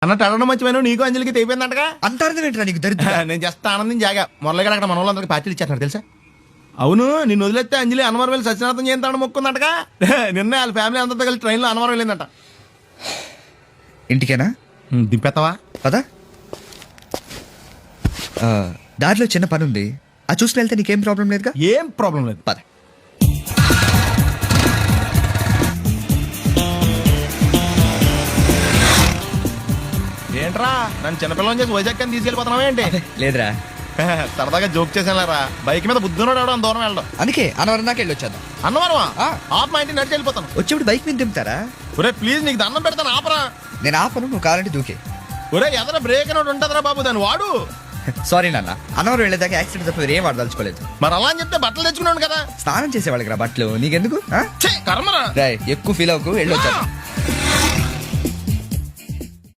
అన్నట్టు అడగడం మర్చిపోయాను. నీకు అంజలికి తెగిపోయిందంటగా. అంత అర్థం ఏంట్రా నీకు దరిద్ర నేను జస్ట్ ఆనందం జాగా మొరలగా అక్కడ మన వాళ్ళందరికీ పార్టీలు ఇచ్చేస్తున్నారు తెలుసా. అవును, నిన్ను వదిలేస్తే అంజలి అన్నవరం వెళ్ళి సత్యనాథం చేస్తాను మొక్కుందంటగా. నిన్న వాళ్ళ ఫ్యామిలీ అంతా కలిసి ట్రైన్లో అన్నవరం వెళ్ళిందంట. ఇంటికేనా దింపేస్తావా? పదా దారిలో చిన్న పని ఉంది, అది చూసుకుని వెళ్తే నీకేం ప్రాబ్లం లేదుగా. ఏం ప్రాబ్లం లేదు, పద. ఏంట్రా నన్ను చిన్నపిల్లని చేసి వైజాగ్ అని తీసుకెళ్ళిపోతున్నావా ఏంటి? లేదురా, సరదాగా జోక్ చేసానురా. బైక్ మీద బుద్ధున్నాడు ఎవడం దూరం వెళ్ళడం. అందుకే అన్నవరం దాకా వెళ్ళి వచ్చేద్దాం. అన్నవరమా? ఆ. ఆప్ మా ఇంటికి నడిచి వెళ్ళిపోతాను. వచ్చేప్పుడు బైక్ మీద దింపుతారా? ఒరే ప్లీజ్ నీకు దండం పెడతాను ఆపరా. నేను ఆపను, నువ్వు కావాలంటే దూకే. ఒరే ఎదర బ్రేక్ అని ఉంటుందిరా బాబు, దాన్ని వాడు. సారీ నాన్న, అన్నవరం వెళ్ళేదాకా యాక్సిడెంట్ తప్ప ఏం వాడదలుచుకోలేదు. మరి అలా అని చెప్తే బట్టలు తెచ్చుకున్నాను కదా. స్నానం చేసేవాళ్ళకి రా బట్టలు, నీకెందుకు? ఛే, కర్మరా. రాయ్ ఎక్కువ ఫీల్ అవ్వకు, వెళ్ళి వచ్చాను.